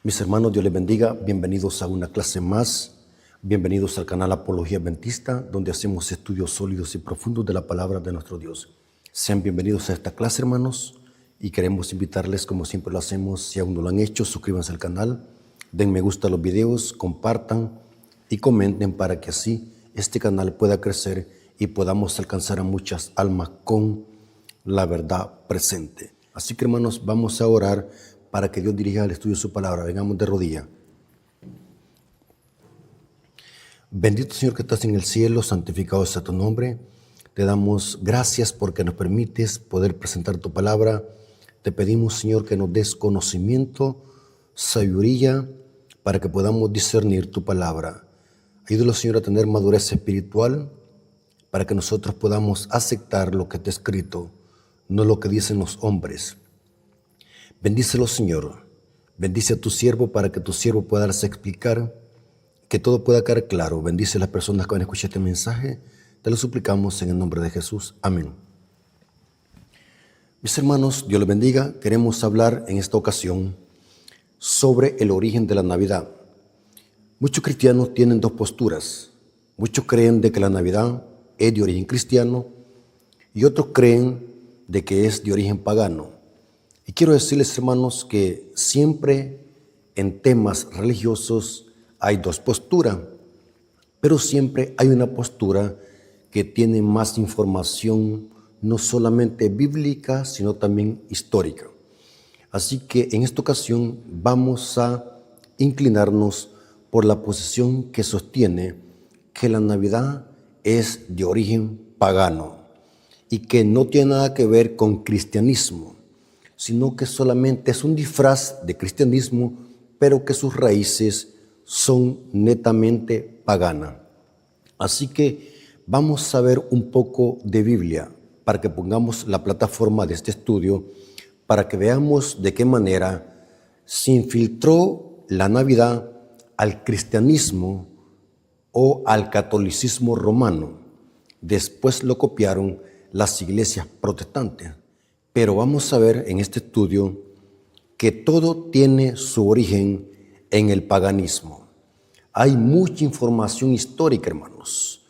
Mis hermanos, Dios les bendiga. Bienvenidos a una clase más. Bienvenidos al canal Apología Adventista, donde hacemos estudios sólidos y profundos de la palabra de nuestro Dios. Sean bienvenidos a esta clase, hermanos, y queremos invitarles, como siempre lo hacemos, si aún no lo han hecho, suscríbanse al canal, den me gusta a los videos, compartan y comenten para que así este canal pueda crecer y podamos alcanzar a muchas almas con la verdad presente. Así que, hermanos, vamos a orar para que Dios dirija el estudio de su palabra. Vengamos de rodillas. Bendito Señor que estás en el cielo, santificado sea tu nombre. Te damos gracias porque nos permites poder presentar tu palabra. Te pedimos, Señor, que nos des conocimiento, sabiduría, para que podamos discernir tu palabra. Ayúdanos, Señor, a tener madurez espiritual, para que nosotros podamos aceptar lo que está escrito, no lo que dicen los hombres. Bendícelo, Señor. Bendice a tu siervo para que tu siervo pueda darse a explicar, que todo pueda quedar claro. Bendice a las personas que van a escuchar este mensaje. Te lo suplicamos en el nombre de Jesús. Amén. Mis hermanos, Dios les bendiga. Queremos hablar en esta ocasión sobre el origen de la Navidad. Muchos cristianos tienen dos posturas. Muchos creen de que la Navidad es de origen cristiano y otros creen de que es de origen pagano. Y quiero decirles, hermanos, que siempre en temas religiosos hay dos posturas, pero siempre hay una postura que tiene más información, no solamente bíblica, sino también histórica. Así que en esta ocasión vamos a inclinarnos por la posición que sostiene que la Navidad es de origen pagano y que no tiene nada que ver con cristianismo, sino que solamente es un disfraz de cristianismo, pero que sus raíces son netamente paganas. Así que vamos a ver un poco de Biblia para que pongamos la plataforma de este estudio, para que veamos de qué manera se infiltró la Navidad al cristianismo o al catolicismo romano. Después lo copiaron las iglesias protestantes. Pero vamos a ver en este estudio que todo tiene su origen en el paganismo. Hay mucha información histórica, hermanos.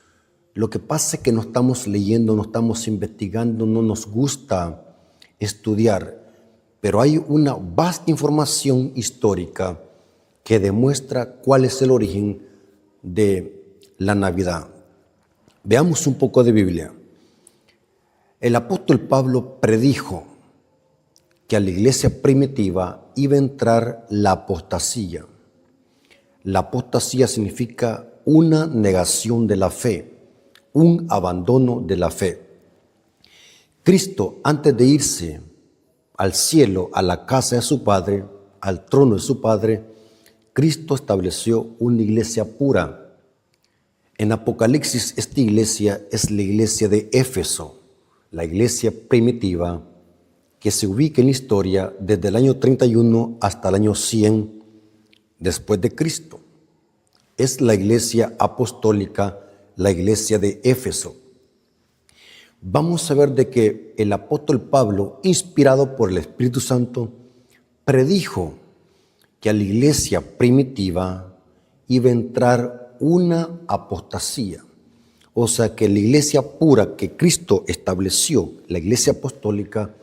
Lo que pasa es que no estamos leyendo, no estamos investigando, no nos gusta estudiar, pero hay una vasta información histórica que demuestra cuál es el origen de la Navidad. Veamos un poco de Biblia. El apóstol Pablo predijo que a la iglesia primitiva iba a entrar la apostasía. La apostasía significa una negación de la fe, un abandono de la fe. Cristo, antes de irse al cielo, a la casa de su Padre, al trono de su Padre, Cristo estableció una iglesia pura. En Apocalipsis, esta iglesia es la iglesia de Éfeso, la iglesia primitiva que se ubica en la historia desde el año 31 hasta el año 100 después de Cristo. Es la iglesia apostólica, la iglesia de Éfeso. Vamos a ver de que el apóstol Pablo, inspirado por el Espíritu Santo, predijo que a la iglesia primitiva iba a entrar una apostasía. O sea que la iglesia pura que Cristo estableció, la iglesia apostólica,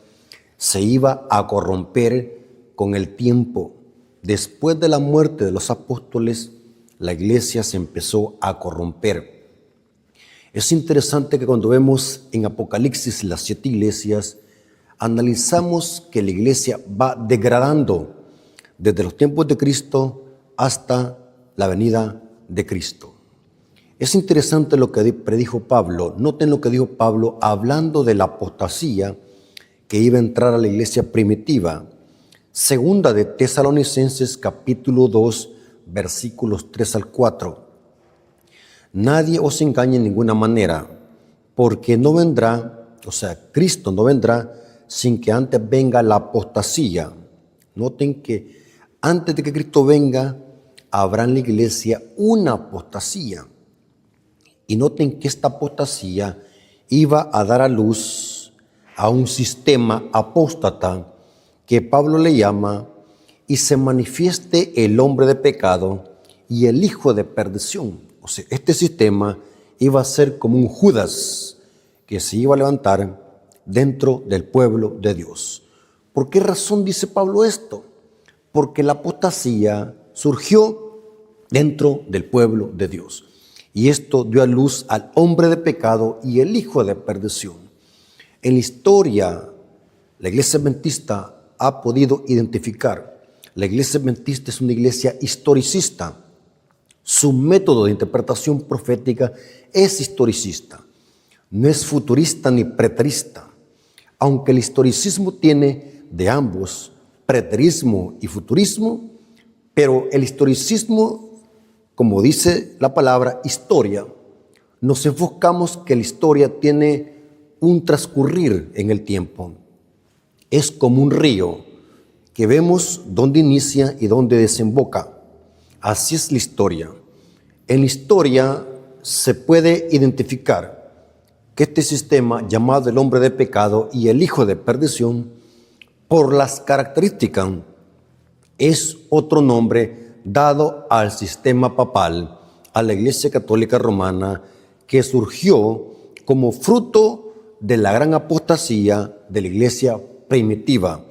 se iba a corromper con el tiempo. Después de la muerte de los apóstoles, la iglesia se empezó a corromper. Es interesante que cuando vemos en Apocalipsis las 7 iglesias, analizamos que la iglesia va degradando desde los tiempos de Cristo hasta la venida de Cristo. Es interesante lo que predijo Pablo. Noten lo que dijo Pablo hablando de la apostasía que iba a entrar a la iglesia primitiva. Segunda de Tesalonicenses capítulo 2, versículos 3 al 4. Nadie os engañe en ninguna manera, porque no vendrá, o sea, Cristo no vendrá sin que antes venga la apostasía. Noten que antes de que Cristo venga, habrá en la iglesia una apostasía. Y noten que esta apostasía iba a dar a luz a un sistema apóstata que Pablo le llama y se manifieste el hombre de pecado y el hijo de perdición. O sea, este sistema iba a ser como un Judas que se iba a levantar dentro del pueblo de Dios. ¿Por qué razón dice Pablo esto? Porque la apostasía surgió dentro del pueblo de Dios. Y esto dio a luz al hombre de pecado y el hijo de perdición. En la historia, la iglesia adventista ha podido identificar. La iglesia adventista es una iglesia historicista. Su método de interpretación profética es historicista. No es futurista ni preterista. Aunque el historicismo tiene de ambos, preterismo y futurismo, pero el historicismo, como dice la palabra historia, nos enfocamos que la historia tiene un transcurrir en el tiempo. Es como un río que vemos dónde inicia y dónde desemboca. Así es la historia. En la historia se puede identificar que este sistema llamado el hombre de pecado y el hijo de perdición, por las características, es otro nombre dado al sistema papal, a la Iglesia Católica Romana, que surgió como fruto de la gran apostasía de la Iglesia primitiva.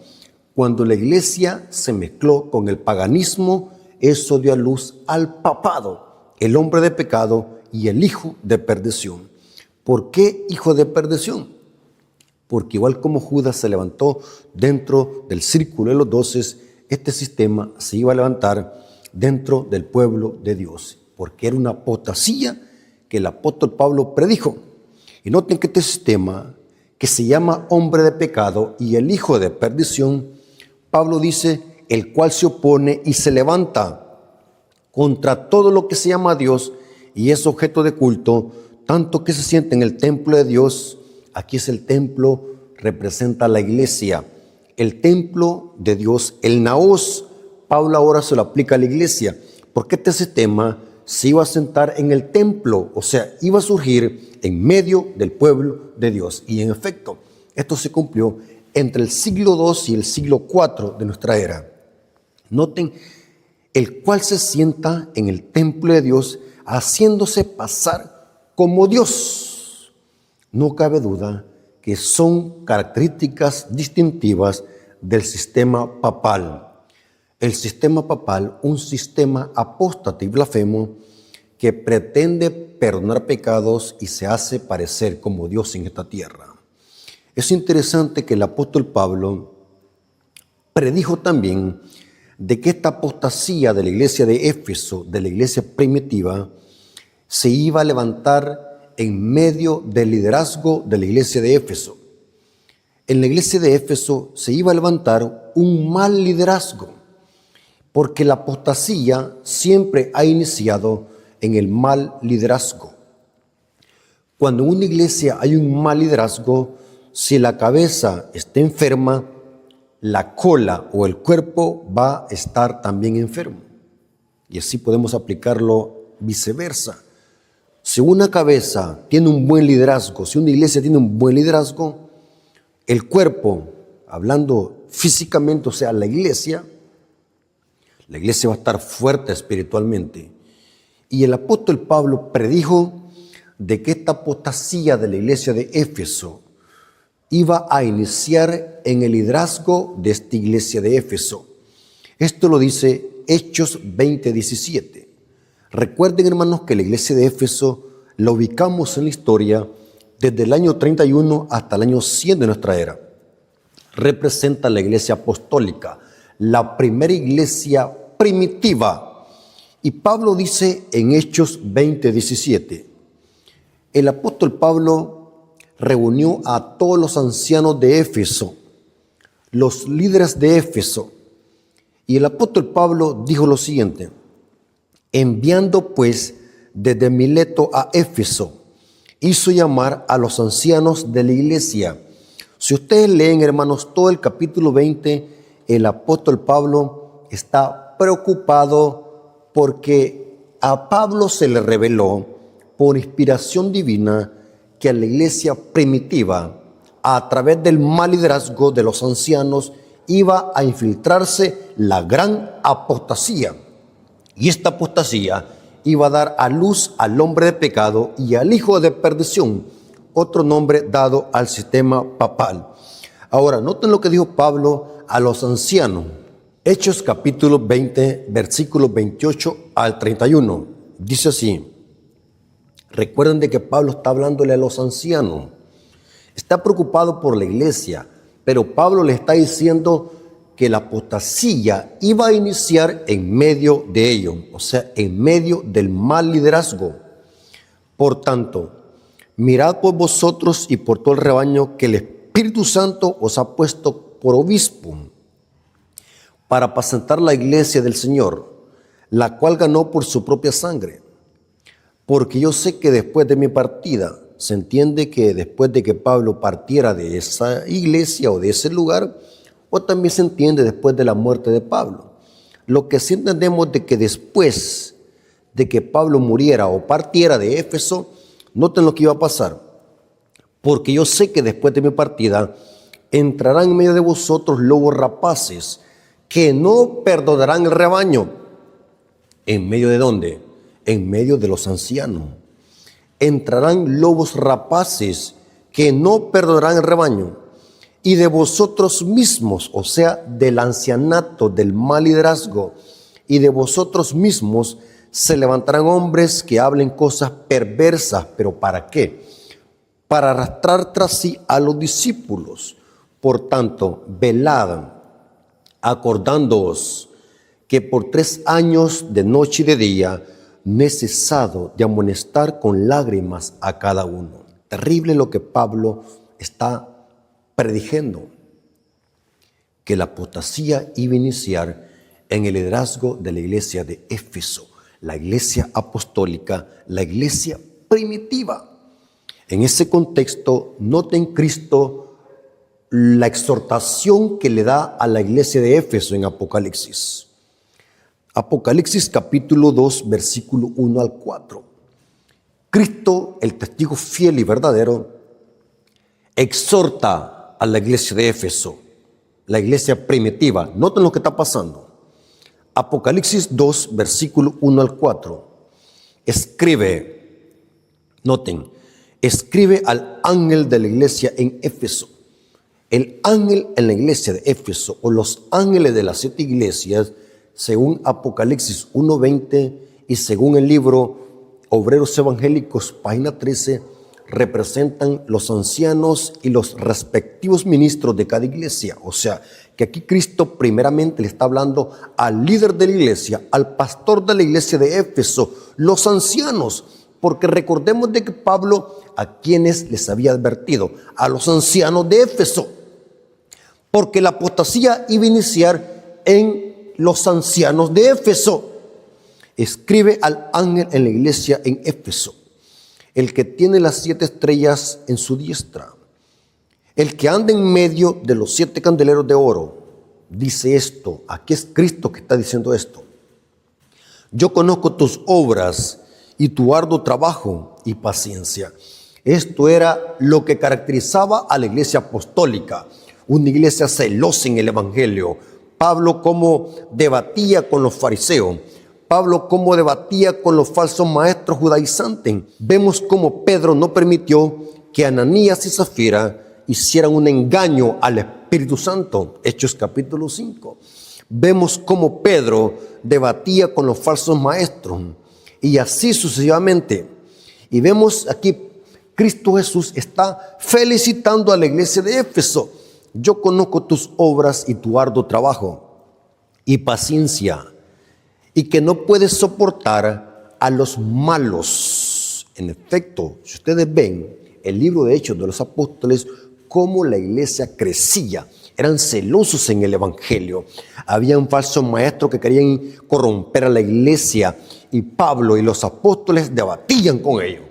Cuando la Iglesia se mezcló con el paganismo, eso dio a luz al papado, el hombre de pecado y el hijo de perdición. ¿Por qué hijo de perdición? Porque igual como Judas se levantó dentro del círculo de los 12, este sistema se iba a levantar dentro del pueblo de Dios, porque era una apostasía que el apóstol Pablo predijo. Y noten que este sistema, que se llama hombre de pecado y el hijo de perdición, Pablo dice, el cual se opone y se levanta contra todo lo que se llama Dios y es objeto de culto, tanto que se siente en el templo de Dios. Aquí es el templo, representa la iglesia. El templo de Dios, el naos, Pablo ahora se lo aplica a la iglesia, porque este sistema se iba a sentar en el templo, o sea, iba a surgir en medio del pueblo de Dios. Y en efecto, esto se cumplió entre el siglo II y el siglo IV de nuestra era. Noten, el cual se sienta en el templo de Dios, haciéndose pasar como Dios. No cabe duda que son características distintivas del sistema papal. El sistema papal, un sistema apóstata y blasfemo que pretende perdonar pecados y se hace parecer como Dios en esta tierra. Es interesante que el apóstol Pablo predijo también de que esta apostasía de la iglesia de Éfeso, de la iglesia primitiva, se iba a levantar en medio del liderazgo de la iglesia de Éfeso. En la iglesia de Éfeso se iba a levantar un mal liderazgo, porque la apostasía siempre ha iniciado en el mal liderazgo. Cuando en una iglesia hay un mal liderazgo, si la cabeza está enferma, la cola o el cuerpo va a estar también enfermo. Y así podemos aplicarlo viceversa. Si una cabeza tiene un buen liderazgo, si una iglesia tiene un buen liderazgo, el cuerpo, hablando físicamente, o sea, la iglesia va a estar fuerte espiritualmente. Y el apóstol Pablo predijo de que esta apostasía de la iglesia de Éfeso iba a iniciar en el liderazgo de esta iglesia de Éfeso. Esto lo dice Hechos 20:17. Recuerden, hermanos, que la iglesia de Éfeso la ubicamos en la historia desde el año 31 hasta el año 100 de nuestra era. Representa la iglesia apostólica, la primera iglesia primitiva. Y Pablo dice en Hechos 20:17, el apóstol Pablo reunió a todos los ancianos de Éfeso, los líderes de Éfeso, y el apóstol Pablo dijo lo siguiente: enviando pues desde Mileto a Éfeso, hizo llamar a los ancianos de la iglesia. Si ustedes leen, hermanos, todo el capítulo 20, el apóstol Pablo está preocupado porque a Pablo se le reveló por inspiración divina que a la iglesia primitiva, a través del mal liderazgo de los ancianos, iba a infiltrarse la gran apostasía. Y esta apostasía iba a dar a luz al hombre de pecado y al hijo de perdición, otro nombre dado al sistema papal. Ahora, noten lo que dijo Pablo a los ancianos. Hechos capítulo 20, versículos 28 al 31. Dice así. Recuerden de que Pablo está hablándole a los ancianos. Está preocupado por la iglesia, pero Pablo le está diciendo que la apostasía iba a iniciar en medio de ellos, o sea, en medio del mal liderazgo. Por tanto, mirad por vosotros y por todo el rebaño que el Espíritu Santo os ha puesto por obispo para apacentar la iglesia del Señor, la cual ganó por su propia sangre. Porque yo sé que después de mi partida, se entiende que después de que Pablo partiera de esa iglesia o de ese lugar, o también se entiende después de la muerte de Pablo. Lo que sí entendemos de que después de que Pablo muriera o partiera de Éfeso, noten lo que iba a pasar. Porque yo sé que después de mi partida entrarán en medio de vosotros lobos rapaces que no perdonarán el rebaño. ¿En medio de dónde? En medio de los ancianos. Entrarán lobos rapaces que no perdonarán el rebaño. Y de vosotros mismos, o sea, del ancianato, del mal liderazgo, y de vosotros mismos se levantarán hombres que hablen cosas perversas. ¿Pero para qué? Para arrastrar tras sí a los discípulos. Por tanto, velad, acordándoos que por 3 años de noche y de día no he cesado de amonestar con lágrimas a cada uno. Terrible lo que Pablo está prediciendo, que la apostasía iba a iniciar en el liderazgo de la iglesia de Éfeso, la iglesia apostólica, la iglesia primitiva. En ese contexto, noten Cristo la exhortación que le da a la iglesia de Éfeso en Apocalipsis. Apocalipsis capítulo 2, versículo 1 al 4. Cristo, el testigo fiel y verdadero, exhorta a la iglesia de Éfeso, la iglesia primitiva. Noten lo que está pasando. Apocalipsis 2, versículo 1 al 4. Escribe, noten, escribe al ángel de la iglesia en Éfeso. El ángel en la iglesia de Éfeso, o los ángeles de las 7 iglesias, según Apocalipsis 1:20 y según el libro Obreros Evangélicos, página 13, representan los ancianos y los respectivos ministros de cada iglesia. O sea, que aquí Cristo primeramente le está hablando al líder de la iglesia, al pastor de la iglesia de Éfeso, los ancianos, porque recordemos de que Pablo a quienes les había advertido, a los ancianos de Éfeso, porque la apostasía iba a iniciar en los ancianos de Éfeso. Escribe al ángel en la iglesia en Éfeso, el que tiene las 7 estrellas en su diestra, el que anda en medio de los 7 candeleros de oro, dice esto. Aquí es Cristo que está diciendo esto. Yo conozco tus obras y tu arduo trabajo y paciencia. Esto era lo que caracterizaba a la iglesia apostólica, una iglesia celosa en el evangelio. Pablo cómo debatía con los fariseos, Pablo cómo debatía con los falsos maestros judaizantes. Vemos cómo Pedro no permitió que Ananías y Zafira hicieran un engaño al Espíritu Santo. Hechos capítulo 5. Vemos cómo Pedro debatía con los falsos maestros y así sucesivamente. Y vemos aquí Cristo Jesús está felicitando a la iglesia de Éfeso. Yo conozco tus obras y tu arduo trabajo y paciencia, y que no puedes soportar a los malos. En efecto, si ustedes ven el libro de Hechos de los Apóstoles, cómo la iglesia crecía. Eran celosos en el evangelio. Habían falsos maestros que querían corromper a la iglesia, y Pablo y los apóstoles debatían con ellos.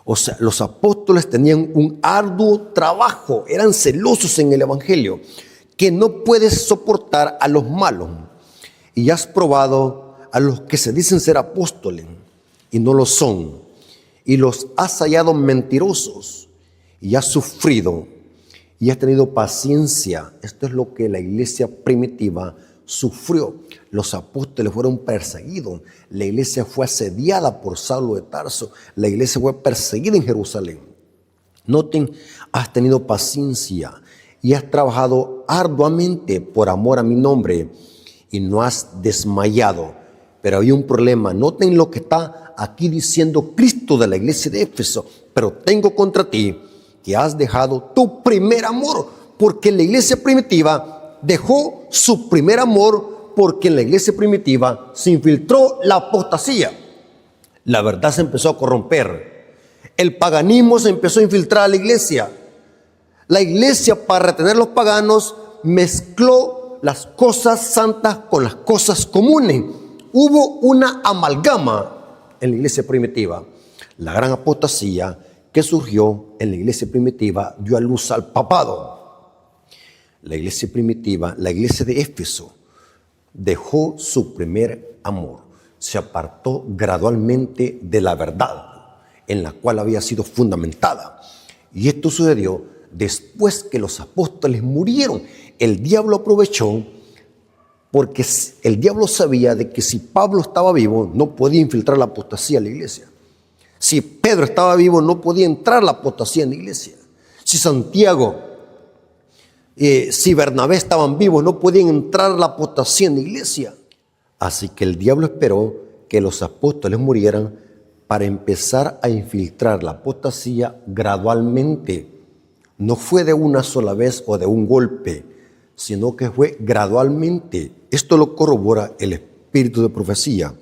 O sea, los apóstoles tenían un arduo trabajo, eran celosos en el evangelio, que no puedes soportar a los malos. Y has probado a los que se dicen ser apóstoles y no lo son, y los has hallado mentirosos, y has sufrido y has tenido paciencia. Esto es lo que la iglesia primitiva sufrió. Los apóstoles fueron perseguidos. La iglesia fue asediada por Saulo de Tarso. La iglesia fue perseguida en Jerusalén. Noten, has tenido paciencia y has trabajado arduamente por amor a mi nombre y no has desmayado. Pero había un problema. Noten lo que está aquí diciendo Cristo de la iglesia de Éfeso. Pero tengo contra ti que has dejado tu primer amor, porque la iglesia primitiva dejó su primer amor, porque en la iglesia primitiva se infiltró la apostasía. La verdad se empezó a corromper. El paganismo se empezó a infiltrar a la iglesia. La iglesia, para retener a los paganos, mezcló las cosas santas con las cosas comunes. Hubo una amalgama en la iglesia primitiva. La gran apostasía que surgió en la iglesia primitiva dio a luz al papado. La iglesia primitiva, la iglesia de Éfeso, dejó su primer amor. Se apartó gradualmente de la verdad en la cual había sido fundamentada. Y esto sucedió después que los apóstoles murieron. El diablo aprovechó, porque el diablo sabía de que si Pablo estaba vivo, no podía infiltrar la apostasía en la iglesia. Si Pedro estaba vivo, no podía entrar la apostasía en la iglesia. Si Santiago, si Bernabé estaban vivos, no podían entrar la apostasía en la iglesia. Así que el diablo esperó que los apóstoles murieran para empezar a infiltrar la apostasía gradualmente. No fue de una sola vez o de un golpe, sino que fue gradualmente. Esto lo corrobora el espíritu de profecía.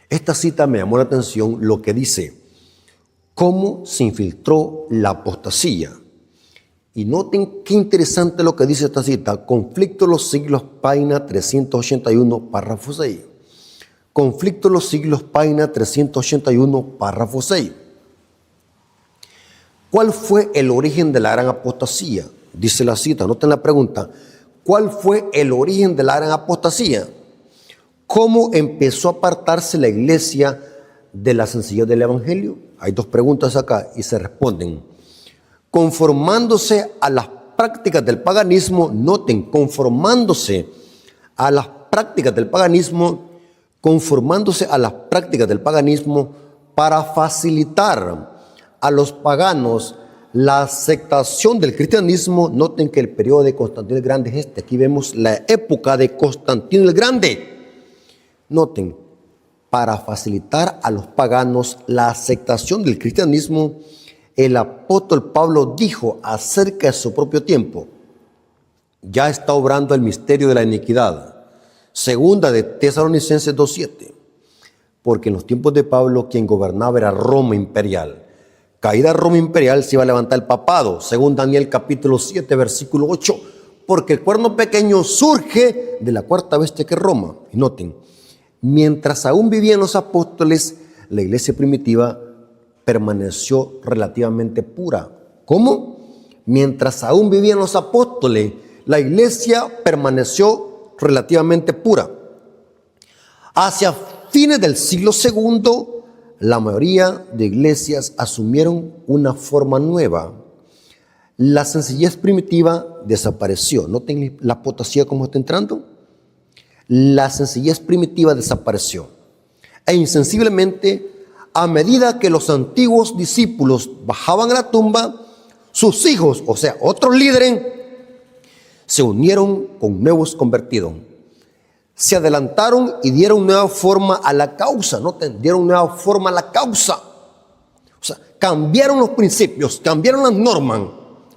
Esta cita me llamó la atención lo que dice, cómo se infiltró la apostasía. Y noten qué interesante lo que dice esta cita, Conflicto de los Siglos, página 381, párrafo 6. Conflicto de los Siglos, página 381, párrafo 6. ¿Cuál fue el origen de la gran apostasía? Dice la cita, noten la pregunta, ¿cuál fue el origen de la gran apostasía? ¿Cómo empezó a apartarse la iglesia de la sencillez del evangelio? Hay dos preguntas acá y se responden. Conformándose a las prácticas del paganismo, noten, conformándose a las prácticas del paganismo, para facilitar a los paganos la aceptación del cristianismo. Noten que el periodo de Constantino el Grande es este. Aquí vemos la época de Constantino el Grande. Noten, para facilitar a los paganos la aceptación del cristianismo, el apóstol Pablo dijo acerca de su propio tiempo, ya está obrando el misterio de la iniquidad. Segunda de Tesalonicenses 2:7, porque en los tiempos de Pablo quien gobernaba era Roma imperial. Caída Roma imperial se iba a levantar el papado, según Daniel capítulo 7, versículo 8, porque el cuerno pequeño surge de la cuarta bestia que es Roma. Y noten, mientras aún vivían los apóstoles, la iglesia primitiva permaneció relativamente pura. ¿Cómo? Mientras aún vivían los apóstoles, la iglesia permaneció relativamente pura. Hacia fines del siglo segundo, la mayoría de iglesias asumieron una forma nueva. La sencillez primitiva desapareció. ¿Noten la apostasía cómo está entrando? La sencillez primitiva desapareció. E insensiblemente, a medida que los antiguos discípulos bajaban a la tumba, sus hijos, o sea, otros líderes, se unieron con nuevos convertidos. Se adelantaron y dieron nueva forma a la causa. ¿Noten? Dieron nueva forma a la causa. O sea, cambiaron los principios, cambiaron las normas.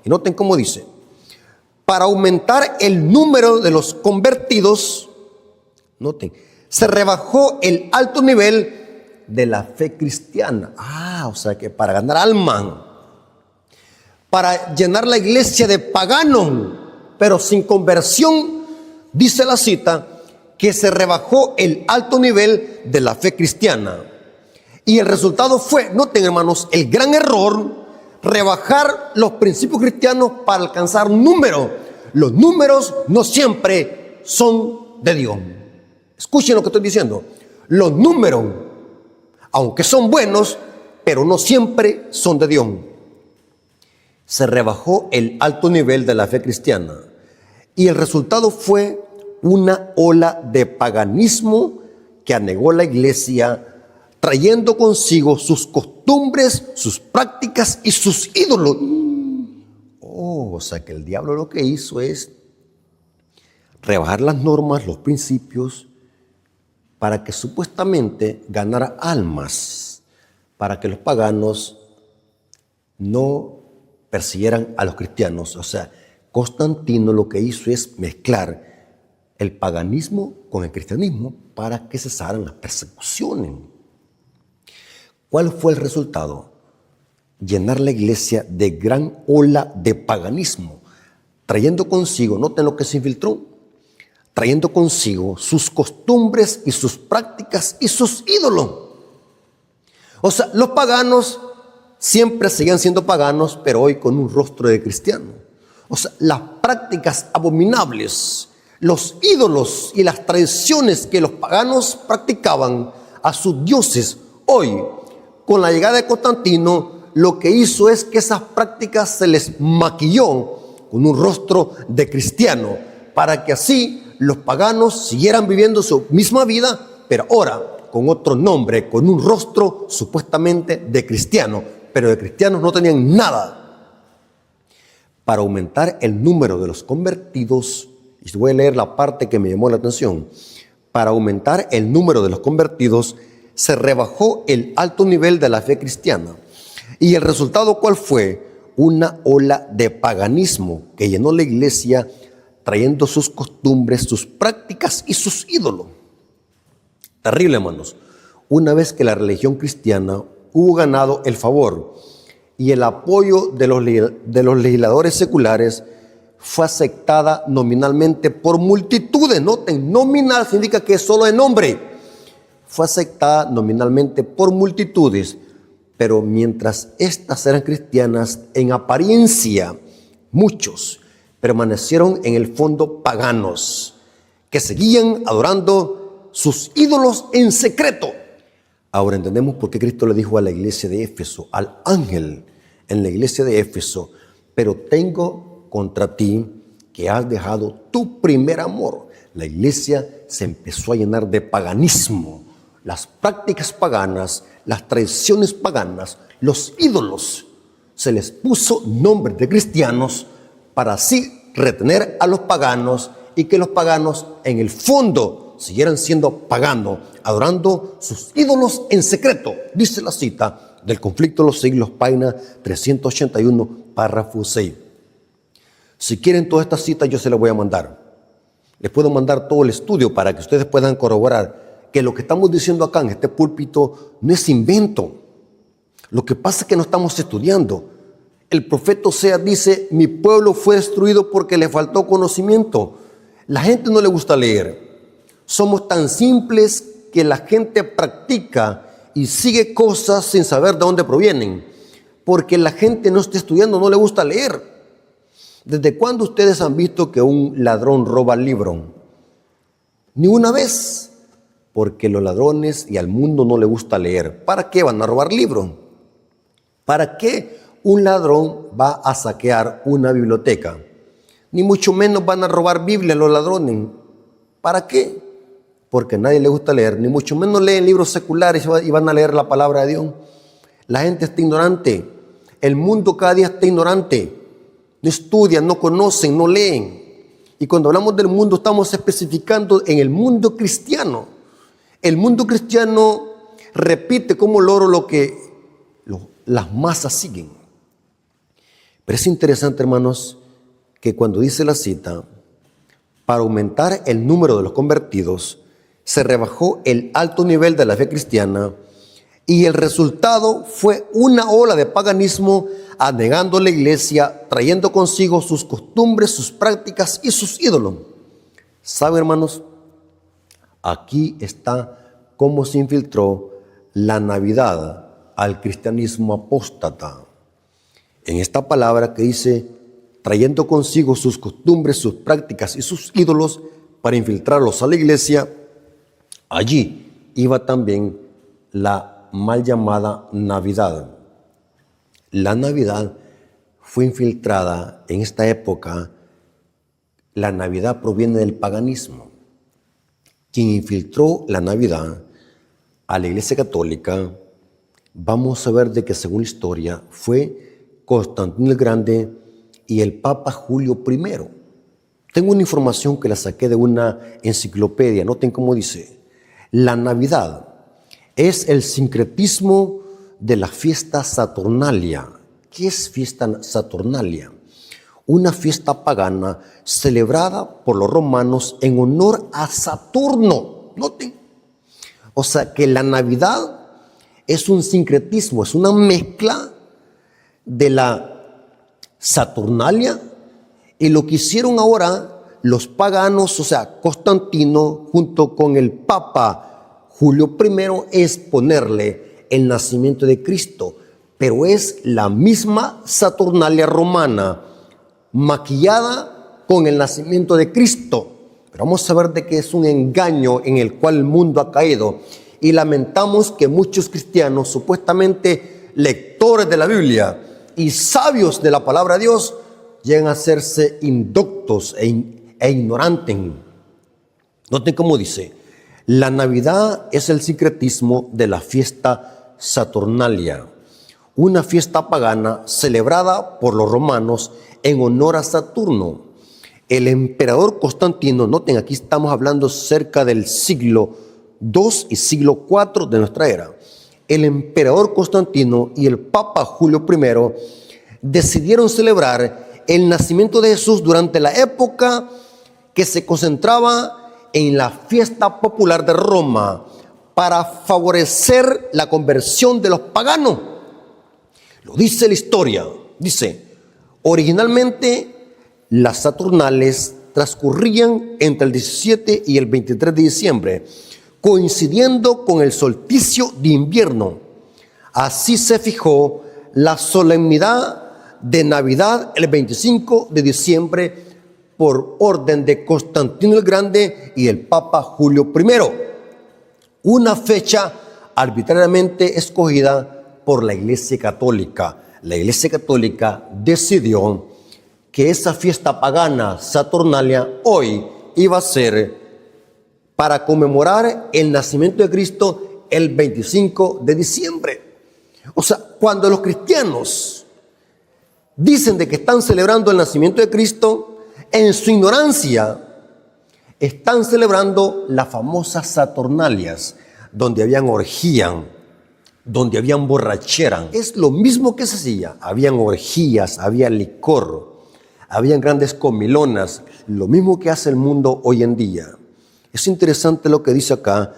Y noten cómo dice, para aumentar el número de los convertidos, noten, se rebajó el alto nivel de la fe cristiana. O sea que para ganar alma, para llenar la iglesia de paganos, pero sin conversión, dice la cita, que se rebajó el alto nivel de la fe cristiana. Y el resultado fue, noten hermanos, el gran error, rebajar los principios cristianos para alcanzar números. Los números no siempre son de Dios. Escuchen lo que estoy diciendo. Los números, aunque son buenos, pero no siempre son de Dios. se rebajó el alto nivel de la fe cristiana y el resultado fue una ola de paganismo que anegó la iglesia, trayendo consigo sus costumbres, sus prácticas y sus ídolos. O sea que el diablo lo que hizo es rebajar las normas, los principios, para que supuestamente ganara almas, para que los paganos no persiguieran a los cristianos. O sea, Constantino lo que hizo es mezclar el paganismo con el cristianismo para que cesaran las persecuciones. ¿Cuál fue el resultado? Llenar la iglesia de gran ola de paganismo, trayendo consigo, noten lo que se infiltró, trayendo consigo sus costumbres y sus prácticas y sus ídolos. O sea, los paganos siempre seguían siendo paganos, pero hoy con un rostro de cristiano. O sea, las prácticas abominables, los ídolos y las tradiciones que los paganos practicaban a sus dioses, hoy, con la llegada de Constantino, lo que hizo es que esas prácticas se les maquilló con un rostro de cristiano, para que así los paganos siguieran viviendo su misma vida, pero ahora con otro nombre, con un rostro supuestamente de cristiano, pero de cristianos no tenían nada. Para aumentar el número de los convertidos, y voy a leer la parte que me llamó la atención, para aumentar el número de los convertidos, se rebajó el alto nivel de la fe cristiana. ¿Y el resultado cuál fue? Una ola de paganismo que llenó la iglesia, trayendo sus costumbres, sus prácticas y sus ídolos. Terrible, hermanos. Una vez que la religión cristiana hubo ganado el favor y el apoyo de los legisladores seculares, fue aceptada nominalmente por multitudes. Noten, nominal significa que es solo de nombre. Fue aceptada nominalmente por multitudes, pero mientras éstas eran cristianas en apariencia, muchos permanecieron en el fondo paganos, que seguían adorando sus ídolos en secreto. Ahora entendemos por qué Cristo le dijo a la iglesia de Éfeso, al ángel en la iglesia de Éfeso: pero tengo contra ti que has dejado tu primer amor. La iglesia se empezó a llenar de paganismo, las prácticas paganas, las tradiciones paganas, los ídolos. Se les puso nombres de cristianos para así retener a los paganos y que los paganos en el fondo siguieran siendo paganos, adorando sus ídolos en secreto. Dice la cita del Conflicto de los Siglos, página 381, párrafo 6. Si quieren toda esta cita, yo se la voy a mandar. Les puedo mandar todo el estudio para que ustedes puedan corroborar que lo que estamos diciendo acá en este púlpito no es invento. Lo que pasa es que no estamos estudiando. El profeta Oseas dice: mi pueblo fue destruido porque le faltó conocimiento. La gente no le gusta leer. Somos tan simples que la gente practica y sigue cosas sin saber de dónde provienen, porque la gente no está estudiando, no le gusta leer. ¿Desde cuándo ustedes han visto que un ladrón roba el libro? Ni una vez, porque los ladrones y al mundo no le gusta leer. ¿Para qué van a robar libros? ¿Para qué un ladrón va a saquear una biblioteca? Ni mucho menos van a robar Biblia los ladrones. ¿Para qué? Porque a nadie le gusta leer, ni mucho menos leen libros seculares y van a leer la palabra de Dios. La gente está ignorante. El mundo cada día está ignorante. No estudian, no conocen, no leen. Y cuando hablamos del mundo estamos especificando en el mundo cristiano. El mundo cristiano repite como loro lo que las masas siguen. Pero es interesante, hermanos, que cuando dice la cita, para aumentar el número de los convertidos, se rebajó el alto nivel de la fe cristiana y el resultado fue una ola de paganismo anegando la iglesia, trayendo consigo sus costumbres, sus prácticas y sus ídolos. ¿Saben, hermanos? Aquí está cómo se infiltró la Navidad al cristianismo apóstata. En esta palabra que dice, trayendo consigo sus costumbres, sus prácticas y sus ídolos para infiltrarlos a la iglesia, allí iba también la mal llamada Navidad. La Navidad fue infiltrada en esta época. La Navidad proviene del paganismo. Quien infiltró la Navidad a la Iglesia Católica, vamos a ver de que según la historia fue Constantino el Grande y el Papa Julio I. Tengo una información que la saqué de una enciclopedia. Noten cómo dice: la Navidad es el sincretismo de la fiesta Saturnalia. ¿Qué es fiesta Saturnalia? Una fiesta pagana celebrada por los romanos en honor a Saturno. Noten. O sea que la Navidad es un sincretismo, es una mezcla de la Saturnalia y lo que hicieron ahora los paganos, o sea, Constantino junto con el Papa Julio I, es ponerle el nacimiento de Cristo, pero es la misma Saturnalia romana maquillada con el nacimiento de Cristo. Pero vamos a ver de que es un engaño en el cual el mundo ha caído, y lamentamos que muchos cristianos, supuestamente lectores de la Biblia y sabios de la palabra de Dios, llegan a hacerse indoctos e ignorantes. Noten cómo dice: la Navidad es el sincretismo de la fiesta Saturnalia, una fiesta pagana celebrada por los romanos en honor a Saturno. El emperador Constantino, noten, aquí estamos hablando cerca del siglo II y siglo IV de nuestra era. El emperador Constantino y el Papa Julio I decidieron celebrar el nacimiento de Jesús durante la época que se concentraba en la fiesta popular de Roma para favorecer la conversión de los paganos. Lo dice la historia. Dice: originalmente las Saturnales transcurrían entre el 17 y el 23 de diciembre, coincidiendo con el solsticio de invierno. Así se fijó la solemnidad de Navidad el 25 de diciembre por orden de Constantino el Grande y el Papa Julio I, una fecha arbitrariamente escogida por la Iglesia Católica. La Iglesia Católica decidió que esa fiesta pagana Saturnalia hoy iba a ser para conmemorar el nacimiento de Cristo el 25 de diciembre. O sea, cuando los cristianos dicen de que están celebrando el nacimiento de Cristo, en su ignorancia están celebrando las famosas Saturnalias, donde habían orgías, donde habían borrachera. Es lo mismo que se hacía. Habían orgías, había licor, habían grandes comilonas, lo mismo que hace el mundo hoy en día. Es interesante lo que dice acá,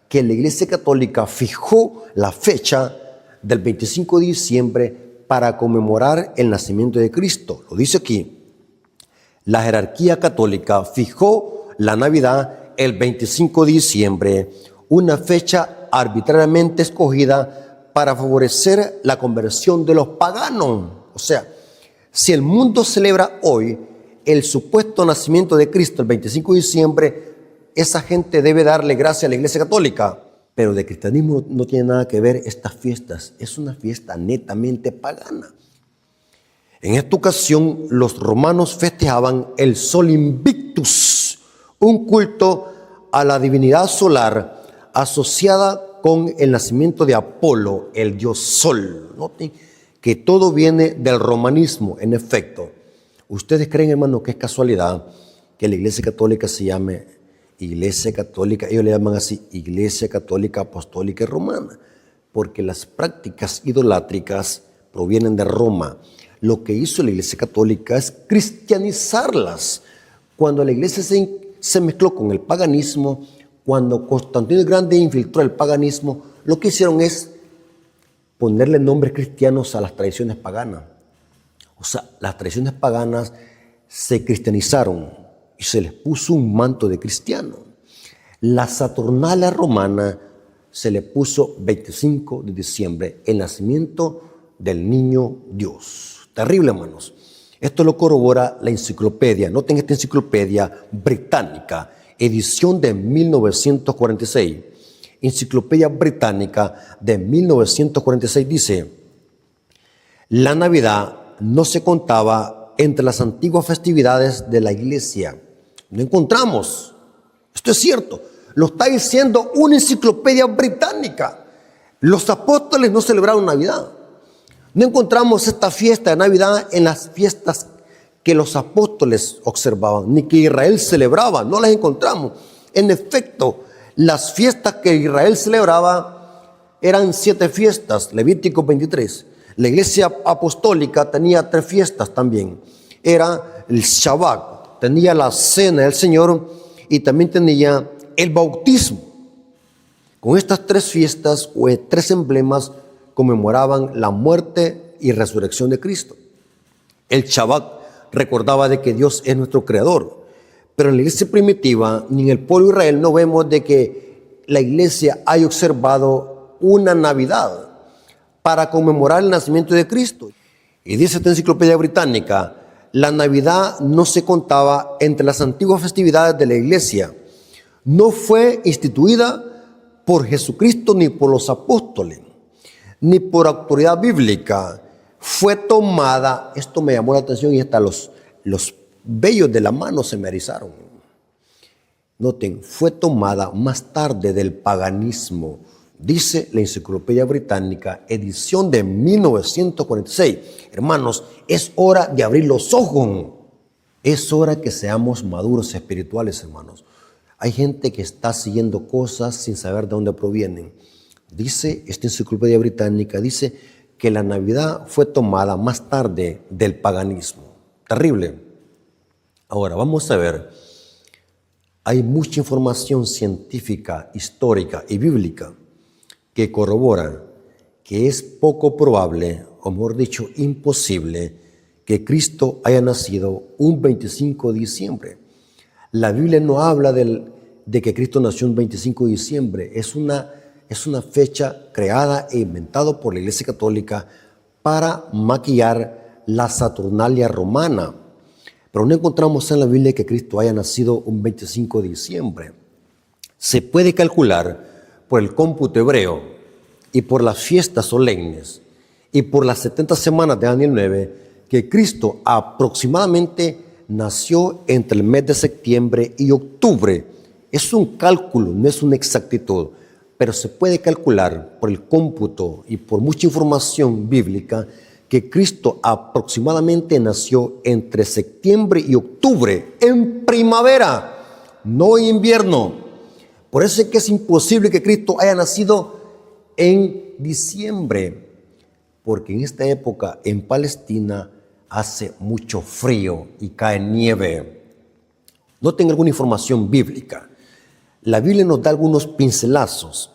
que la Iglesia Católica fijó la fecha del 25 de diciembre para conmemorar el nacimiento de Cristo. Lo dice aquí: la jerarquía católica fijó la Navidad el 25 de diciembre, una fecha arbitrariamente escogida para favorecer la conversión de los paganos. O sea, si el mundo celebra hoy el supuesto nacimiento de Cristo el 25 de diciembre, esa gente debe darle gracias a la Iglesia Católica. Pero de cristianismo no tiene nada que ver estas fiestas. Es una fiesta netamente pagana. En esta ocasión, los romanos festejaban el Sol Invictus, un culto a la divinidad solar asociada con el nacimiento de Apolo, el dios Sol. Noten que todo viene del romanismo, en efecto. ¿Ustedes creen, hermano, que es casualidad que la Iglesia Católica se llame Iglesia Católica? Ellos le llaman así: Iglesia Católica Apostólica y Romana, porque las prácticas idolátricas provienen de Roma. Lo que hizo la Iglesia Católica es cristianizarlas. Cuando la Iglesia se mezcló con el paganismo, cuando Constantino el Grande infiltró el paganismo, lo que hicieron es ponerle nombres cristianos a las tradiciones paganas. O sea, las tradiciones paganas se cristianizaron y se les puso un manto de cristiano. La Saturnalia romana se le puso 25 de diciembre, el nacimiento del niño Dios. Terrible, hermanos. Esto lo corrobora la enciclopedia. Noten esta enciclopedia británica, edición de 1946. Enciclopedia británica de 1946 dice: la Navidad no se contaba entre las antiguas festividades de la iglesia. No encontramos. Esto es cierto. Lo está diciendo una enciclopedia británica. Los apóstoles no celebraron Navidad. No encontramos esta fiesta de Navidad en las fiestas que los apóstoles observaban, ni que Israel celebraba. No las encontramos. En efecto, las fiestas que Israel celebraba eran 7 fiestas, Levítico 23. La iglesia apostólica tenía 3 fiestas también. Era el Shabbat, tenía la cena del Señor y también tenía el bautismo. Con estas 3 fiestas o 3 emblemas conmemoraban la muerte y resurrección de Cristo. El Shabbat recordaba de que Dios es nuestro creador. Pero en la iglesia primitiva, ni en el pueblo de Israel, no vemos de que la iglesia haya observado una Navidad para conmemorar el nacimiento de Cristo. Y dice esta enciclopedia británica, la Navidad no se contaba entre las antiguas festividades de la iglesia. No fue instituida por Jesucristo ni por los apóstoles, ni por autoridad bíblica. Fue tomada, esto me llamó la atención y hasta los vellos de la mano se me erizaron. Noten, fue tomada más tarde del paganismo. Dice la enciclopedia británica, edición de 1946. Hermanos, es hora de abrir los ojos. Es hora que seamos maduros espirituales, hermanos. Hay gente que está siguiendo cosas sin saber de dónde provienen. Dice esta enciclopedia británica, dice que la Navidad fue tomada más tarde del paganismo. Terrible. Ahora, vamos a ver. Hay mucha información científica, histórica y bíblica que corrobora que es poco probable, o mejor dicho, imposible, que Cristo haya nacido un 25 de diciembre. La Biblia no habla de que Cristo nació un 25 de diciembre. Es una fecha creada e inventada por la Iglesia Católica para maquillar la Saturnalia romana. Pero no encontramos en la Biblia que Cristo haya nacido un 25 de diciembre. Se puede calcular por el cómputo hebreo y por las fiestas solemnes y por las 70 semanas de Daniel 9 que Cristo aproximadamente nació entre el mes de septiembre y octubre. Es un cálculo, no es una exactitud, pero se puede calcular por el cómputo y por mucha información bíblica que Cristo aproximadamente nació entre septiembre y octubre, en primavera, no en invierno. Por eso es que es imposible que Cristo haya nacido en diciembre, porque en esta época en Palestina hace mucho frío y cae nieve. No tengo alguna información bíblica. La Biblia nos da algunos pincelazos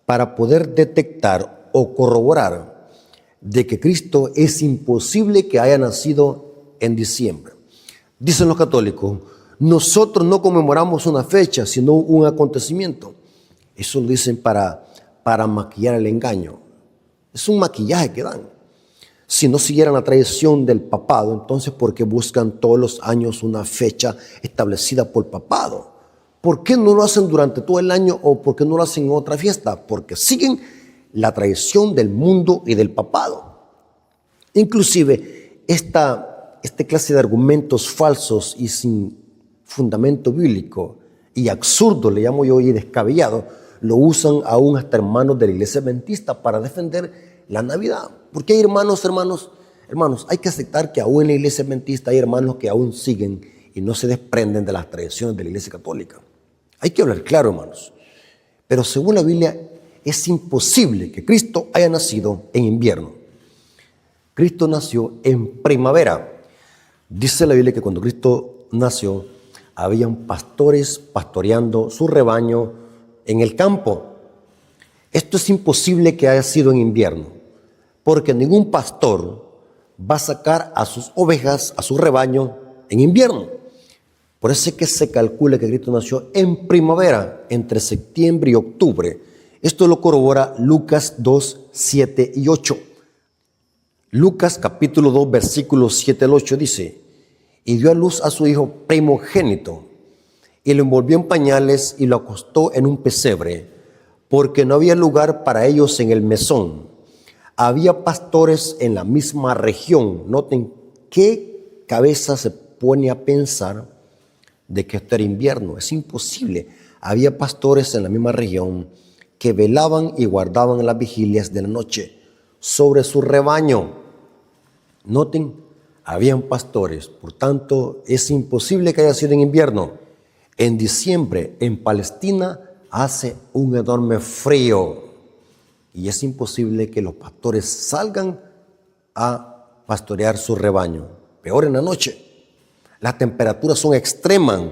para poder detectar o corroborar de que Cristo es imposible que haya nacido en diciembre. Dicen los católicos, nosotros no conmemoramos una fecha, sino un acontecimiento. Eso lo dicen para maquillar el engaño. Es un maquillaje que dan. Si no siguieran la tradición del papado, entonces ¿por qué buscan todos los años una fecha establecida por el papado? ¿Por qué no lo hacen durante todo el año o por qué no lo hacen en otra fiesta? Porque siguen la tradición del mundo y del papado. Inclusive, esta clase de argumentos falsos y sin fundamento bíblico y absurdo, le llamo yo, y descabellado, lo usan aún hasta hermanos de la iglesia adventista para defender la Navidad. Porque hay hermanos, hay que aceptar que aún en la iglesia adventista hay hermanos que aún siguen y no se desprenden de las tradiciones de la iglesia católica. Hay que hablar claro, hermanos. Pero según la Biblia, es imposible que Cristo haya nacido en invierno. Cristo nació en primavera. Dice la Biblia que cuando Cristo nació, habían pastores pastoreando su rebaño en el campo. Esto es imposible que haya sido en invierno, porque ningún pastor va a sacar a sus ovejas, a su rebaño, en invierno. Por eso es que se calcula que Cristo nació en primavera, entre septiembre y octubre. Esto lo corrobora Lucas 2, 7 y 8. Lucas capítulo 2, versículos 7 al 8 dice, y dio a luz a su hijo primogénito, y lo envolvió en pañales y lo acostó en un pesebre, porque no había lugar para ellos en el mesón. Había pastores en la misma región. Noten qué cabeza se pone a pensar de que esto era invierno. Es imposible. Había pastores en la misma región que velaban y guardaban las vigilias de la noche sobre su rebaño. Noten, habían pastores. Por tanto, es imposible que haya sido en invierno. En diciembre, en Palestina, hace un enorme frío. Y es imposible que los pastores salgan a pastorear su rebaño. Peor en la noche. Las temperaturas son extremas.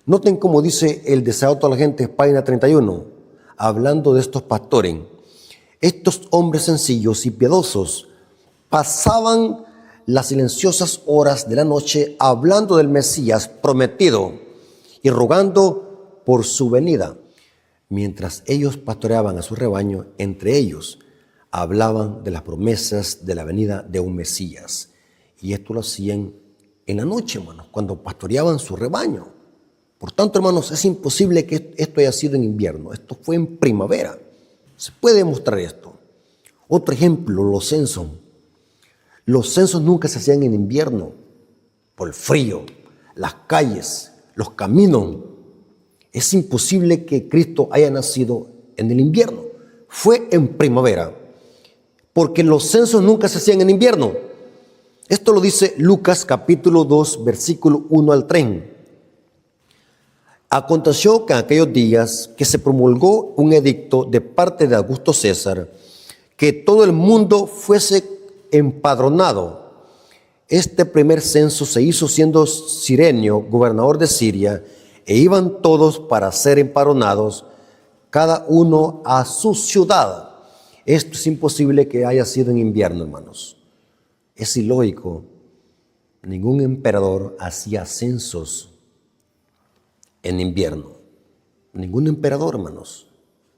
Noten cómo dice el deseado de toda la gente, página 31, hablando de estos pastores. Estos hombres sencillos y piadosos pasaban las silenciosas horas de la noche hablando del Mesías prometido y rogando por su venida. Mientras ellos pastoreaban a su rebaño, entre ellos hablaban de las promesas de la venida de un Mesías. Y esto lo hacían en la noche, hermanos, cuando pastoreaban su rebaño. Por tanto, hermanos, es imposible que esto haya sido en invierno. Esto fue en primavera. Se puede demostrar esto. Otro ejemplo, los censos. Los censos nunca se hacían en invierno, por el frío, las calles, los caminos. Es imposible que Cristo haya nacido en el invierno. Fue en primavera, porque los censos nunca se hacían en invierno. Esto lo dice Lucas capítulo 2, versículo 1 al 3. Aconteció que en aquellos días que se promulgó un edicto de parte de Augusto César, que todo el mundo fuese empadronado. Este primer censo se hizo siendo Cirenio gobernador de Siria, e iban todos para ser empadronados, cada uno a su ciudad. Esto es imposible que haya sido en invierno, hermanos. Es ilógico. Ningún emperador hacía censos en invierno. Ningún emperador, hermanos.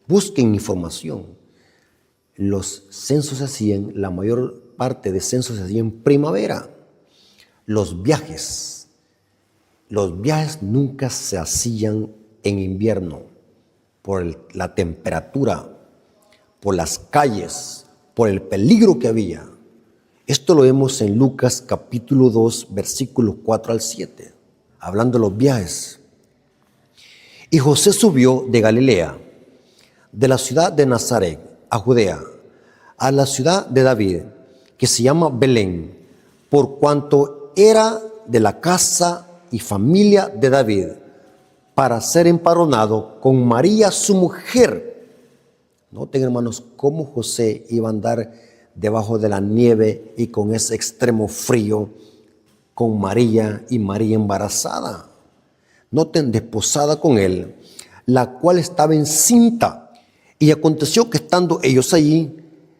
Busquen información. Los censos se hacían, la mayor parte de censos se hacían en primavera. Los viajes nunca se hacían en invierno por la temperatura, por las calles, por el peligro que había. Esto lo vemos en Lucas capítulo 2, versículos 4 al 7, hablando de los viajes. Y José subió de Galilea, de la ciudad de Nazaret, a Judea, a la ciudad de David, que se llama Belén, por cuanto era de la casa y familia de David, para ser empadronado con María su mujer. Noten, hermanos, cómo José iba a andar debajo de la nieve y con ese extremo frío, con María y María embarazada. Noten, desposada con él, la cual estaba encinta. Y aconteció que estando ellos allí,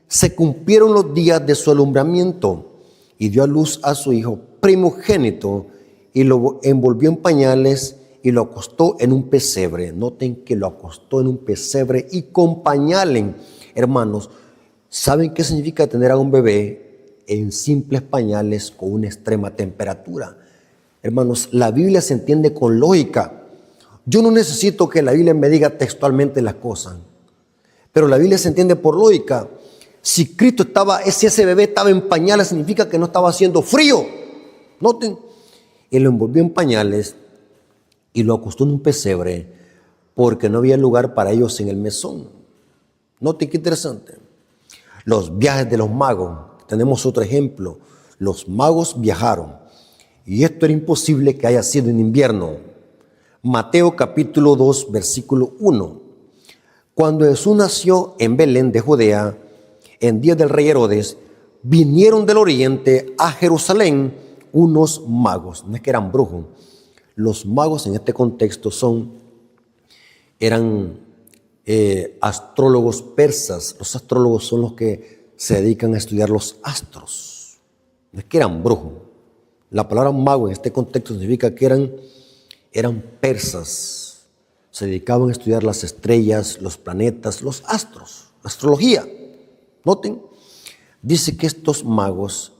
se cumplieron los días de su alumbramiento, y dio a luz a su hijo primogénito, y lo envolvió en pañales y lo acostó en un pesebre. Noten que lo acostó en un pesebre y con pañales. Hermanos, ¿saben qué significa tener a un bebé en simples pañales con una extrema temperatura? Hermanos, la Biblia se entiende con lógica. Yo no necesito que la Biblia me diga textualmente las cosas, pero la Biblia se entiende por lógica. Si ese bebé estaba en pañales, significa que no estaba haciendo frío. Noten, él lo envolvió en pañales y lo acostó en un pesebre porque no había lugar para ellos en el mesón. Noten qué interesante. Los viajes de los magos. Tenemos otro ejemplo. Los magos viajaron y esto era imposible que haya sido en invierno. Mateo capítulo 2, versículo 1. Cuando Jesús nació en Belén de Judea, en días del rey Herodes, vinieron del oriente a Jerusalén unos magos. No es que eran brujos. Los magos en este contexto eran astrólogos persas. Los astrólogos son los que se dedican a estudiar los astros. No es que eran brujos. La palabra mago en este contexto significa que eran persas. Se dedicaban a estudiar las estrellas, los planetas, los astros, la astrología. Noten, dice que estos magos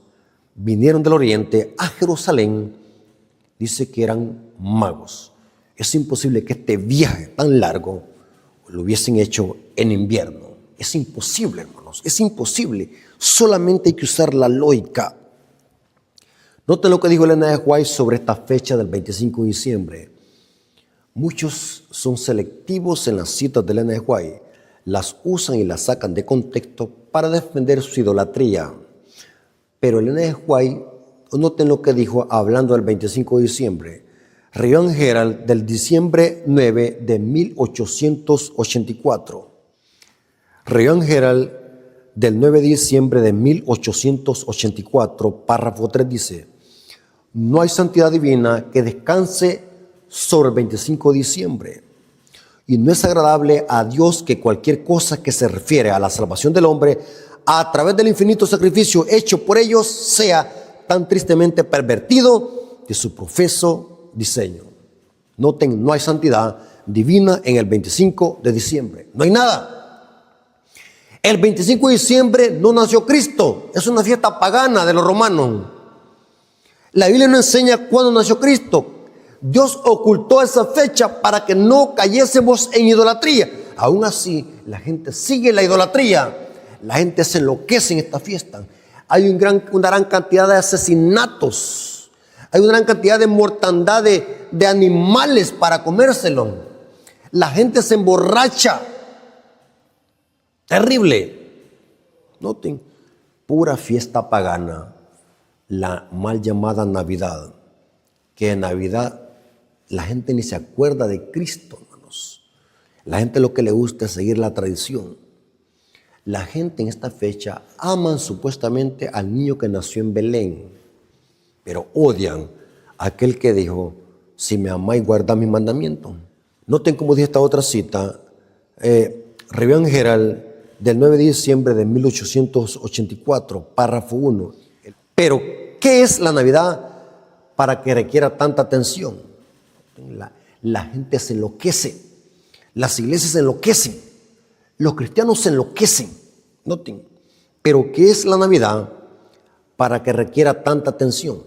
vinieron del oriente a Jerusalén. Dice que eran magos. Es imposible que este viaje tan largo lo hubiesen hecho en invierno. Es imposible, hermanos, es imposible. Solamente hay que usar la lógica. Noten lo que dijo Elena de White sobre esta fecha del 25 de diciembre. Muchos son selectivos en las citas de Elena de White. Las usan y las sacan de contexto para defender su idolatría. Pero Elena de White, noten lo que dijo hablando del 25 de diciembre. Review and Herald del diciembre 9 de 1884. Review and Herald del 9 de diciembre de 1884, párrafo 3 dice: no hay santidad divina que descanse sobre el 25 de diciembre. Y no es agradable a Dios que cualquier cosa que se refiere a la salvación del hombre a través del infinito sacrificio hecho por ellos sea tan tristemente pervertido de su profeso diseño. Noten, no hay santidad divina en el 25 de diciembre. No hay nada. El 25 de diciembre no nació Cristo. Es una fiesta pagana de los romanos. La Biblia no enseña cuándo nació Cristo. Dios ocultó esa fecha para que no cayésemos en idolatría. Aún así, la gente sigue la idolatría. La gente se enloquece en esta fiesta. Hay una gran cantidad de asesinatos. Hay una gran cantidad de mortandad de animales para comérselo. La gente se emborracha. Terrible. Noten, pura fiesta pagana. La mal llamada Navidad. Que en Navidad la gente ni se acuerda de Cristo, hermanos. La gente lo que le gusta es seguir la tradición. La gente en esta fecha aman supuestamente al niño que nació en Belén, pero odian a aquel que dijo: si me amáis, guardad mis mandamientos. Noten cómo dice esta otra cita, Review and Herald del 9 de diciembre de 1884, párrafo 1. Pero, ¿qué es la Navidad para que requiera tanta atención? La gente se enloquece, las iglesias se enloquecen, los cristianos se enloquecen. Noten, pero ¿qué es la Navidad para que requiera tanta atención?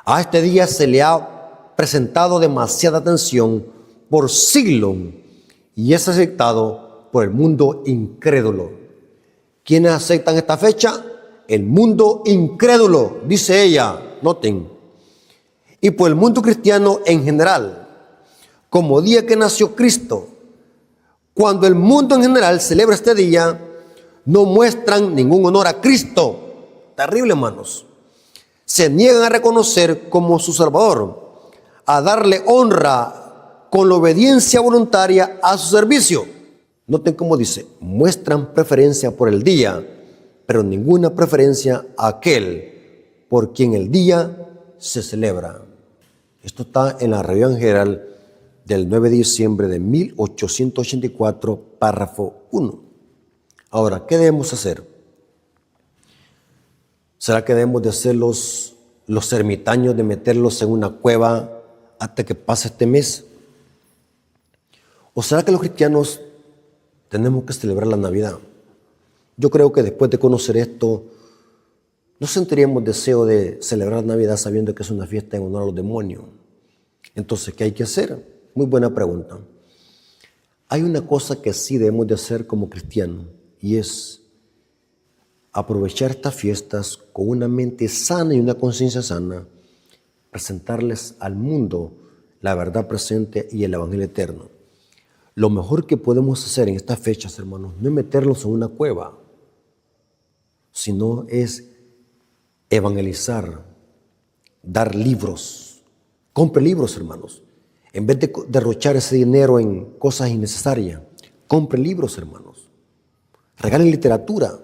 A este día se le ha presentado demasiada atención por siglos y es aceptado por el mundo incrédulo. ¿Quiénes aceptan esta fecha? El mundo incrédulo, dice ella. Noten. Y por el mundo cristiano en general, como día que nació Cristo. Cuando el mundo en general celebra este día, no muestran ningún honor a Cristo. Terrible, hermanos. Se niegan a reconocer como su Salvador, a darle honra con la obediencia voluntaria a su servicio. Noten cómo dice: muestran preferencia por el día, pero ninguna preferencia a aquel por quien el día se celebra. Esto está en la Review and Herald del 9 de diciembre de 1884, párrafo 1. Ahora, ¿qué debemos hacer? ¿Será que debemos de ser los ermitaños, de meterlos en una cueva hasta que pase este mes? ¿O será que los cristianos tenemos que celebrar la Navidad? Yo creo que después de conocer esto, no sentiríamos deseo de celebrar Navidad sabiendo que es una fiesta en honor a los demonios. Entonces, ¿qué hay que hacer? Muy buena pregunta. Hay una cosa que sí debemos de hacer como cristianos, y es aprovechar estas fiestas con una mente sana y una conciencia sana, presentarles al mundo la verdad presente y el evangelio eterno. Lo mejor que podemos hacer en estas fechas, hermanos, no es meterlos en una cueva, sino es evangelizar, dar libros. Compre libros, hermanos. En vez de derrochar ese dinero en cosas innecesarias, compre libros, hermanos. Regalen literatura.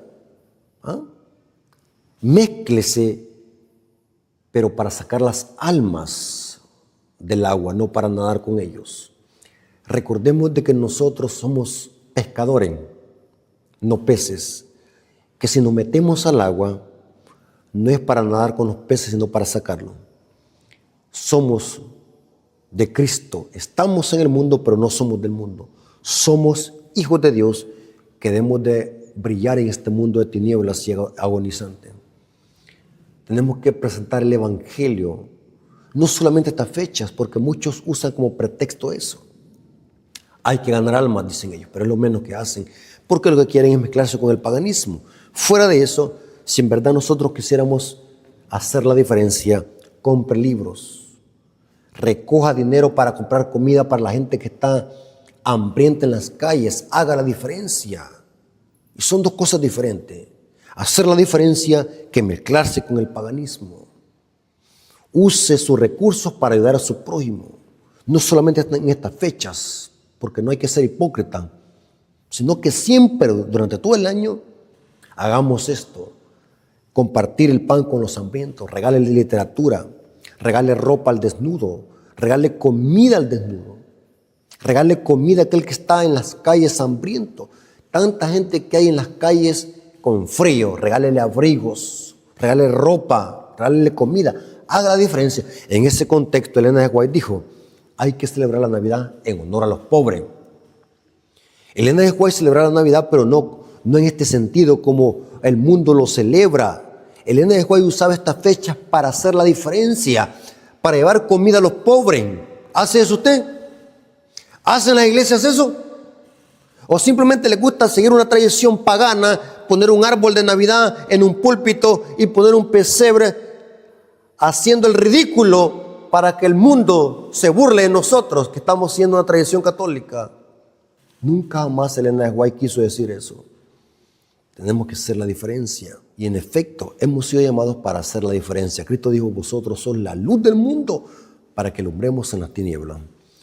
Mézclese, pero para sacar las almas del agua, no para nadar con ellos. Recordemos de que nosotros somos pescadores, no peces, que si nos metemos al agua, no es para nadar con los peces, sino para sacarlo. Somos de Cristo, estamos en el mundo, pero no somos del mundo. Somos hijos de Dios que debemos de brillar en este mundo de tinieblas y agonizante. Tenemos que presentar el evangelio, no solamente estas fechas, porque muchos usan como pretexto eso. Hay que ganar almas, dicen ellos, pero es lo menos que hacen. porque lo que quieren es mezclarse con el paganismo. Fuera de eso, si en verdad nosotros quisiéramos hacer la diferencia, compre libros, recoja dinero para comprar comida para la gente que está hambrienta en las calles, haga la diferencia. Y son dos cosas diferentes. Hacer la diferencia que mezclarse con el paganismo. Use sus recursos para ayudar a su prójimo. No solamente en estas fechas, porque no hay que ser hipócrita, sino que siempre, durante todo el año, hagamos esto. Compartir el pan con los hambrientos, regale literatura, regale ropa al desnudo, regale comida al desnudo, regale comida a aquel que está en las calles hambriento. Tanta gente que hay en las calles con frío, regálele abrigos, regale ropa, regálele comida. Haga la diferencia. En ese contexto, Elena de White dijo, hay que celebrar la Navidad en honor a los pobres. Elena de White celebraba la Navidad, pero no en este sentido como el mundo lo celebra. Elena de White usaba estas fechas para hacer la diferencia, para llevar comida a los pobres. ¿Hace eso usted? ¿Hacen las iglesias eso? ¿O simplemente le gusta seguir una tradición pagana, poner un árbol de Navidad en un púlpito y poner un pesebre haciendo el ridículo para que el mundo se burle de nosotros que estamos siendo una tradición católica? Nunca jamás Elena de White quiso decir eso. Tenemos que hacer la diferencia. Y en efecto, hemos sido llamados para hacer la diferencia. Cristo dijo, vosotros sois la luz del mundo para que alumbremos en las tinieblas.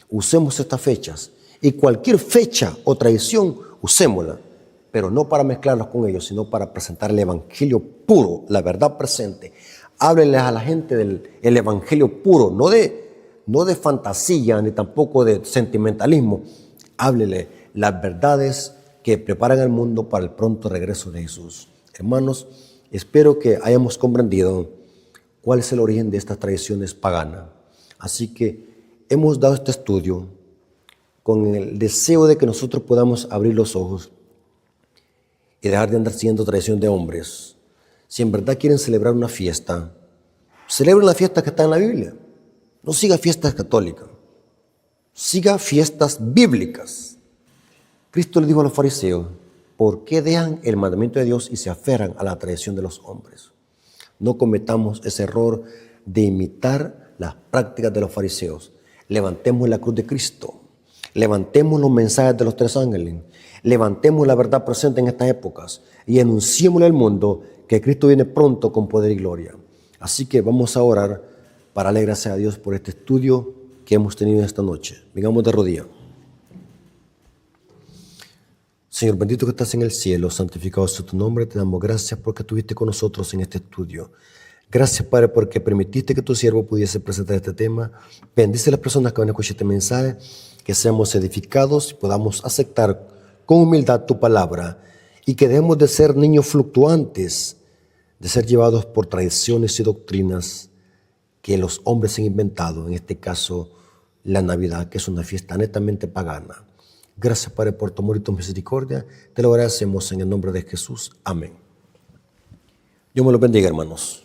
Usemos estas fechas. Y cualquier fecha o tradición, usémosla. Pero no para mezclarnos con ellos, sino para presentar el evangelio puro, la verdad presente. Háblenles a la gente del evangelio puro, no de fantasía, ni tampoco de sentimentalismo. Háblenle las verdades que preparan al mundo para el pronto regreso de Jesús. Hermanos, espero que hayamos comprendido cuál es el origen de estas tradiciones paganas. Así que hemos dado este estudio con el deseo de que nosotros podamos abrir los ojos y dejar de andar siguiendo tradición de hombres. Si en verdad quieren celebrar una fiesta, celebren la fiesta que está en la Biblia. No siga fiestas católicas, siga fiestas bíblicas. Cristo le dijo a los fariseos, ¿por qué dejan el mandamiento de Dios y se aferran a la tradición de los hombres? No cometamos ese error de imitar las prácticas de los fariseos. Levantemos la cruz de Cristo. Levantemos los mensajes de los tres ángeles. Levantemos la verdad presente en estas épocas y anunciémosle al mundo que Cristo viene pronto con poder y gloria. Así que vamos a orar para darle gracias a Dios por este estudio que hemos tenido esta noche. Vengamos de rodillas. Señor bendito que estás en el cielo, santificado sea tu nombre. Te damos gracias porque estuviste con nosotros en este estudio. Gracias, Padre, porque permitiste que tu siervo pudiese presentar este tema. Bendice a las personas que van a escuchar este mensaje, que seamos edificados y podamos aceptar con humildad tu palabra y que dejemos de ser niños fluctuantes, de ser llevados por tradiciones y doctrinas que los hombres han inventado, en este caso la Navidad, que es una fiesta netamente pagana. Gracias, Padre, por tu amor y tu misericordia. Te lo agradecemos en el nombre de Jesús. Amén. Dios me los bendiga, hermanos.